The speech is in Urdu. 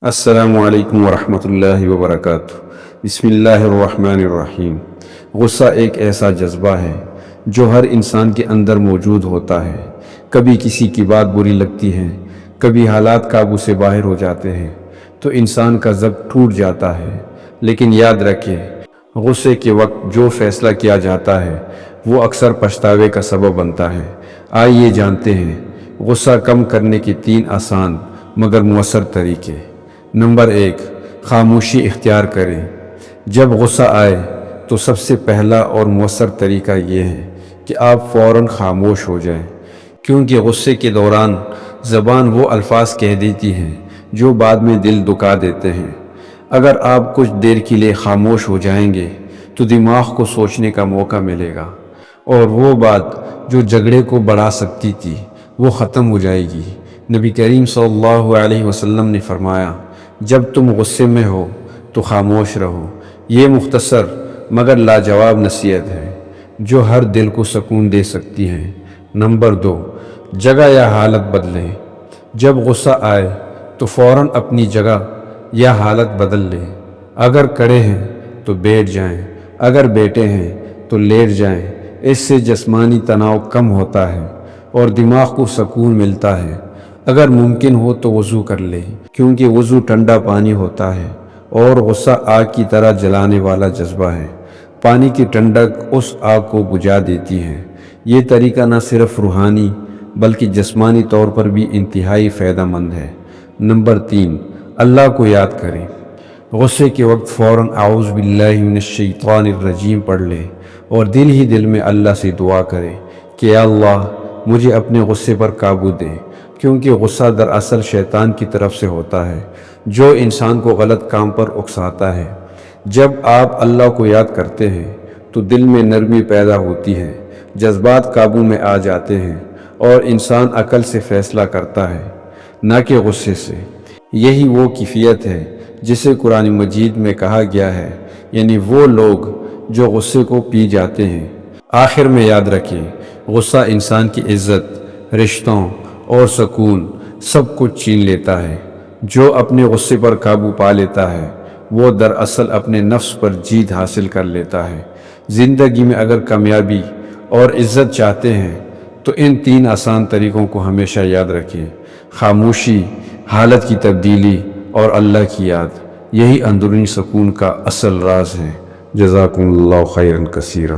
السلام علیکم ورحمۃ اللہ وبرکاتہ۔ بسم اللہ الرحمن الرحیم۔ غصہ ایک ایسا جذبہ ہے جو ہر انسان کے اندر موجود ہوتا ہے۔ کبھی کسی کی بات بری لگتی ہے، کبھی حالات قابو سے باہر ہو جاتے ہیں تو انسان کا ضبط ٹوٹ جاتا ہے۔ لیکن یاد رکھیں، غصے کے وقت جو فیصلہ کیا جاتا ہے وہ اکثر پچھتاوے کا سبب بنتا ہے۔ آئیے جانتے ہیں غصہ کم کرنے کے 3 آسان مگر مؤثر طریقے۔ نمبر 1، خاموشی اختیار کریں۔ جب غصہ آئے تو سب سے پہلا اور مؤثر طریقہ یہ ہے کہ آپ فوراً خاموش ہو جائیں، کیونکہ غصے کے دوران زبان وہ الفاظ کہہ دیتی ہے جو بعد میں دل دکھا دیتے ہیں۔ اگر آپ کچھ دیر کے لیے خاموش ہو جائیں گے تو دماغ کو سوچنے کا موقع ملے گا، اور وہ بات جو جھگڑے کو بڑھا سکتی تھی وہ ختم ہو جائے گی۔ نبی کریم صلی اللہ علیہ وسلم نے فرمایا، جب تم غصے میں ہو تو خاموش رہو۔ یہ مختصر مگر لاجواب نصیحت ہے جو ہر دل کو سکون دے سکتی ہے۔ نمبر 2، جگہ یا حالت بدلیں۔ جب غصہ آئے تو فوراً اپنی جگہ یا حالت بدل لیں۔ اگر کھڑے ہیں تو بیٹھ جائیں، اگر بیٹھے ہیں تو لیٹ جائیں۔ اس سے جسمانی تناؤ کم ہوتا ہے اور دماغ کو سکون ملتا ہے۔ اگر ممکن ہو تو وضو کر لیں، کیونکہ وضو ٹھنڈا پانی ہوتا ہے اور غصہ آگ کی طرح جلانے والا جذبہ ہے۔ پانی کی ٹھنڈک اس آگ کو بجھا دیتی ہے۔ یہ طریقہ نہ صرف روحانی بلکہ جسمانی طور پر بھی انتہائی فائدہ مند ہے۔ نمبر 3، اللہ کو یاد کریں۔ غصے کے وقت فوراً اعوذ باللہ من الشیطان الرجیم پڑھ لیں اور دل ہی دل میں اللہ سے دعا کریں کہ یا اللہ مجھے اپنے غصے پر قابو دے، کیونکہ غصہ دراصل شیطان کی طرف سے ہوتا ہے جو انسان کو غلط کام پر اکساتا ہے۔ جب آپ اللہ کو یاد کرتے ہیں تو دل میں نرمی پیدا ہوتی ہے، جذبات قابو میں آ جاتے ہیں اور انسان عقل سے فیصلہ کرتا ہے، نہ کہ غصے سے۔ یہی وہ کیفیت ہے جسے قرآن مجید میں کہا گیا ہے، یعنی وہ لوگ جو غصے کو پی جاتے ہیں۔ آخر میں یاد رکھیں، غصہ انسان کی عزت، رشتوں اور سکون سب کچھ چھین لیتا ہے۔ جو اپنے غصے پر قابو پا لیتا ہے وہ دراصل اپنے نفس پر جیت حاصل کر لیتا ہے۔ زندگی میں اگر کامیابی اور عزت چاہتے ہیں تو ان 3 آسان طریقوں کو ہمیشہ یاد رکھیں۔ خاموشی، حالت کی تبدیلی اور اللہ کی یاد، یہی اندرونی سکون کا اصل راز ہے۔ جزاکم اللہ خیرا کثیرا۔